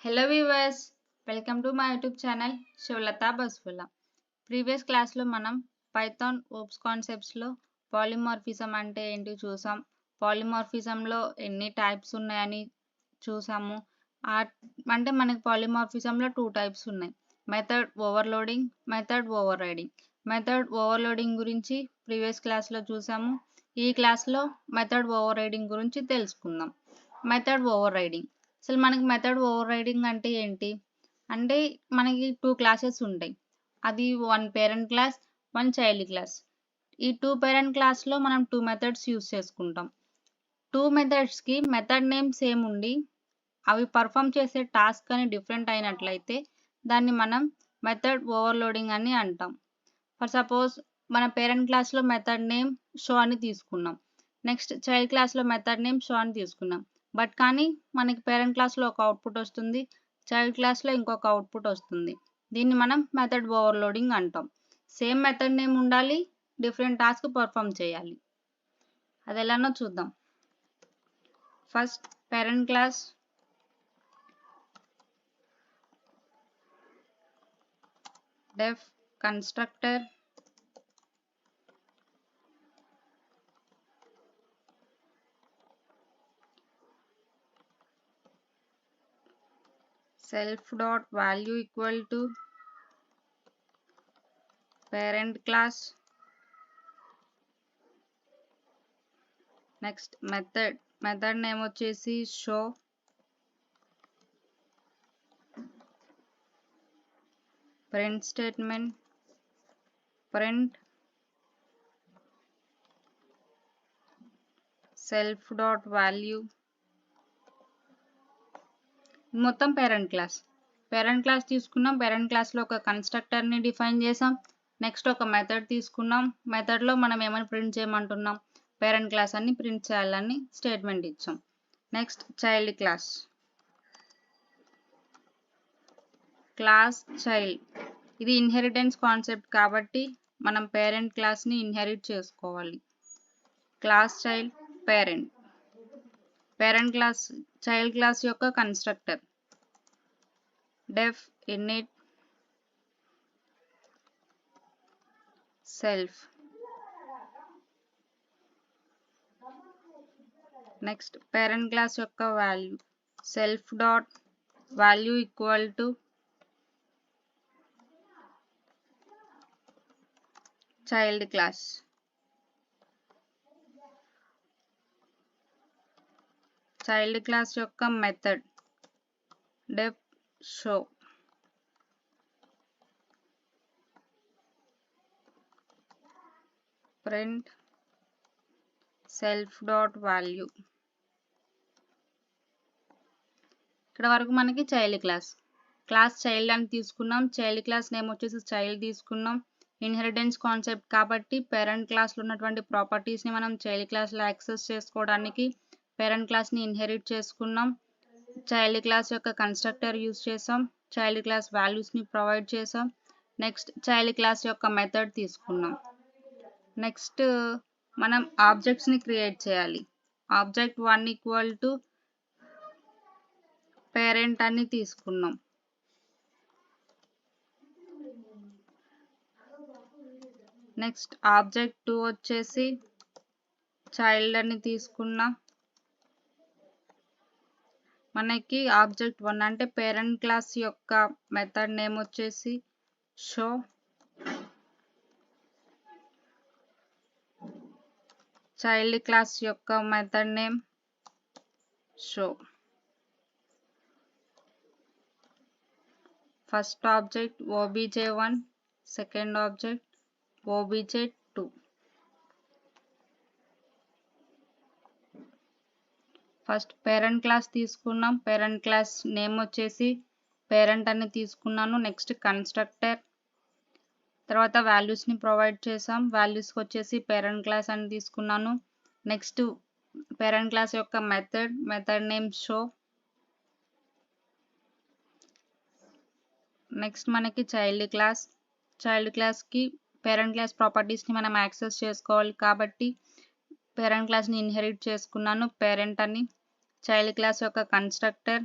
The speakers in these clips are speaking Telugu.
Hello viewers, welcome to my YouTube channel Shivlata Baswala. Previous క్లాస్లో మనం పైథాన్ ఓప్స్ కాన్సెప్ట్స్లో పాలిమార్ఫిజం అంటే ఏంటి చూసాం. పాలిమార్ఫిజంలో ఎన్ని టైప్స్ ఉన్నాయని చూసాము. అంటే మనకి పాలిమార్ఫిజంలో 2 టైప్స్ ఉన్నాయి, method overloading, method over riding. Method overloading గురించి ప్రీవియస్ క్లాస్లో చూసాము. ఈ క్లాస్లో మెథడ్ ఓవర్ రైడింగ్ గురించి తెలుసుకుందాం. మెథడ్ ఓవర్ రైడింగ్, అసలు మనకి మెథడ్ ఓవర్ రైడింగ్ అంటే ఏంటి అంటే మనకి 2 క్లాసెస్ ఉంటాయి. అది 1 పేరెంట్ క్లాస్, 1 చైల్డ్ క్లాస్. ఈ 2 పేరెంట్ క్లాస్లో మనం 2 మెథడ్స్ యూస్ చేసుకుంటాం. 2 మెథడ్స్కి మెథడ్ నేమ్ సేమ్ ఉండి అవి పర్ఫామ్ చేసే టాస్క్ అని డిఫరెంట్ అయినట్లయితే దాన్ని మనం మెథడ్ ఓవర్లోడింగ్ అని అంటాం. ఫర్ సపోజ్ మన పేరెంట్ క్లాస్లో మెథడ్ నేమ్ షో అని తీసుకున్నాం, నెక్స్ట్ చైల్డ్ క్లాస్లో మెథడ్ నేమ్ షో అని తీసుకున్నాం. బట్ కానీ మనకి పేరెంట్ క్లాస్లో ఒక అవుట్పుట్ వస్తుంది, చైల్డ్ క్లాస్లో ఇంకొక అవుట్పుట్ వస్తుంది. దీన్ని మనం మెథడ్ ఓవర్లోడింగ్ అంటాం. సేమ్ మెథడ్ నేమ్ ఉండాలి, డిఫరెంట్ టాస్క్ పర్ఫామ్ చేయాలి. అది ఎలానో చూద్దాం. First parent class, def constructor, self dot value equal to parent class. Next method name వచ్చేసి show, print statement, print self dot value. మొత్తం పేరెంట్ క్లాస్ తీసుకున్నాం. పేరెంట్ క్లాస్లో ఒక కన్స్ట్రక్టర్ని డిఫైన్ చేసాం. నెక్స్ట్ ఒక మెథడ్ తీసుకున్నాం. మెథడ్లో మనం ఏమైనా ప్రింట్ చేయమంటున్నాం, పేరెంట్ క్లాస్ అని ప్రింట్ చేయాలని స్టేట్మెంట్ ఇచ్చాం. Next child class child. ఇది ఇన్హెరిటెన్స్ కాన్సెప్ట్ కాబట్టి మనం పేరెంట్ క్లాస్ని ఇన్హెరిట్ చేసుకోవాలి. Class child parent class child class యొక్క constructor def init self. Next parent class యొక్క value self dot value equal to child class. Child class యొక్క method def show, print self dot value. ఇక్కడ వరకు మనకి చైల్డ్ క్లాస్ చైల్డ్ అని తీసుకున్నాం. చైల్డ్ క్లాస్ నేమ్ వచ్చేసి చైల్డ్ తీసుకున్నాం. ఇన్హెరిటెన్స్ కాన్సెప్ట్ కాబట్టి పేరెంట్ క్లాస్లో ఉన్నటువంటి ప్రాపర్టీస్ని మనం చైల్డ్ క్లాస్లో యాక్సెస్ చేసుకోవడానికి పేరెంట్ క్లాస్ని ఇన్హెరిట్ చేసుకున్నాం. చైల్డ్ క్లాస్ యొక్క కన్స్ట్రక్టర్ యూజ్ చేసాం, చైల్డ్ క్లాస్ వాల్యూస్ని ప్రొవైడ్ చేసాం. నెక్స్ట్ చైల్డ్ క్లాస్ యొక్క మెథడ్ తీసుకున్నాం. నెక్స్ట్ మనం ఆబ్జెక్ట్స్ని క్రియేట్ చేయాలి. ఆబ్జెక్ట్ 1 ఈక్వల్ టు పేరెంట్ అని తీసుకున్నాం. నెక్స్ట్ ఆబ్జెక్ట్ 2 వచ్చేసి చైల్డ్ అని తీసుకున్నాం. మనకి ఆబ్జెక్ట్ 1 అంటే పేరెంట్ క్లాస్ యొక్క మెథడ్ నేమ్ వచ్చేసి షో, చైల్డ్ క్లాస్ యొక్క method name show. First object obj1, second object obj2. First parent class తీసుకున్నాం. పేరెంట్ క్లాస్ నేమ్ వచ్చేసి పేరెంట్ అని తీసుకున్నాను. నెక్స్ట్ కన్స్ట్రక్టర్, తర్వాత వాల్యూస్ని ప్రొవైడ్ చేసాం. వాల్యూస్కి వచ్చేసి పేరెంట్ క్లాస్ అని తీసుకున్నాను. నెక్స్ట్ పేరెంట్ క్లాస్ యొక్క మెథడ్ నేమ్ షో. నెక్స్ట్ మనకి చైల్డ్ క్లాస్కి పేరెంట్ క్లాస్ ప్రాపర్టీస్ని మనం యాక్సెస్ చేసుకోవాలి కాబట్టి పేరెంట్ క్లాస్ని ఇన్హెరిట్ చేసుకున్నాను పేరెంట్ అని. చైల్డ్ క్లాస్ యొక్క కన్స్ట్రక్టర్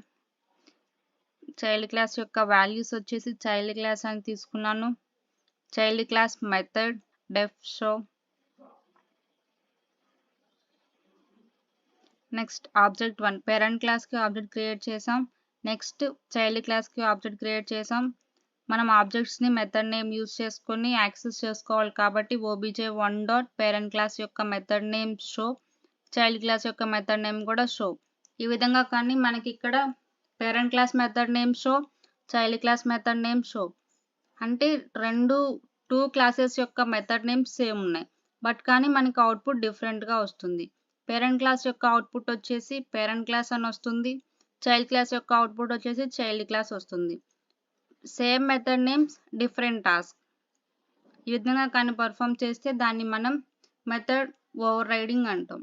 చైల్డ్ క్లాస్ యొక్క వాల్యూస్ వచ్చేసి చైల్డ్ క్లాస్ అని తీసుకున్నాను. Child class method def show. Next object 1 parent క్లాస్కి ఆబ్జెక్ట్ క్రియేట్ చేసాం. నెక్స్ట్ చైల్డ్ క్లాస్కి ఆబ్జెక్ట్ క్రియేట్ చేసాం. మనం ఆబ్జెక్ట్స్ని మెథడ్ నేమ్ యూజ్ చేసుకొని యాక్సెస్ చేసుకోవాలి కాబట్టి obj1 డాట్ పేరెంట్ క్లాస్ యొక్క method name show, child class యొక్క మెథడ్ నేమ్ కూడా షో. ఈ విధంగా కానీ మనకి ఇక్కడ parent class method name show, child class method name show అంటే టూ క్లాసెస్ యొక్క మెథడ్ నేమ్స్ సేమ్ ఉన్నాయి, బట్ కానీ మనకి అవుట్పుట్ డిఫరెంట్గా వస్తుంది. పేరెంట్ క్లాస్ యొక్క అవుట్పుట్ వచ్చేసి పేరెంట్ క్లాస్ అని వస్తుంది, చైల్డ్ క్లాస్ యొక్క అవుట్పుట్ వచ్చేసి చైల్డ్ క్లాస్ వస్తుంది. Same method names different task. ఈ విధంగా కానీ పర్ఫామ్ చేస్తే దాన్ని మనం మెథడ్ ఓవర్ రైడింగ్ అంటాం.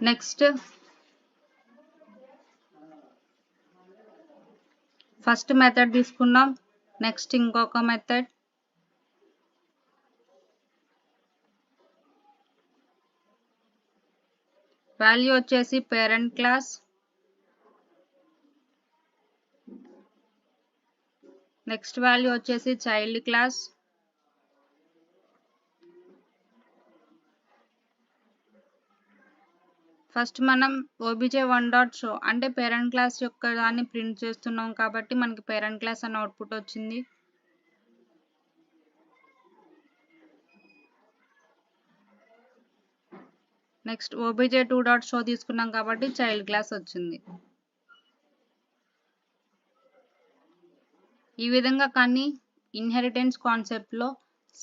నెక్స్ట్ ఫస్ట్ మెథడ్ తీసుకున్నాం. నెక్స్ట్ ఇంకొక మెథడ్ వాల్యూ వచ్చేసి పేరెంట్ క్లాస్, నెక్స్ట్ వాల్యూ వచ్చేసి చైల్డ్ క్లాస్, ఫస్ట్ మనం obj1 డాట్ షో అంటే పేరెంట్ క్లాస్ యొక్క దాన్ని ప్రింట్ చేస్తున్నాం కాబట్టి మనకి పేరెంట్ క్లాస్ అని అవుట్పుట్ వచ్చింది. నెక్స్ట్ obj2 డాట్ షో తీసుకున్నాం కాబట్టి చైల్డ్ క్లాస్ వచ్చింది. ఈ విధంగా కానీ ఇన్హెరిటెన్స్ కాన్సెప్ట్లో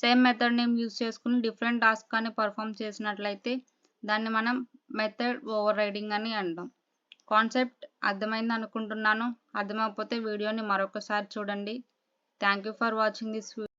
సేమ్ మెథడ్ నేమ్ యూజ్ చేసుకుని డిఫరెంట్ టాస్క్ కానీ పర్ఫామ్ చేసినట్లయితే దాన్ని మనం మెథడ్ ఓవర్ రైడింగ్ అని అంటాం. కాన్సెప్ట్ అర్థమైంది అనుకుంటున్నాను. అర్థమైపోతే వీడియోని మరొకసారి చూడండి. Thank you for watching this video.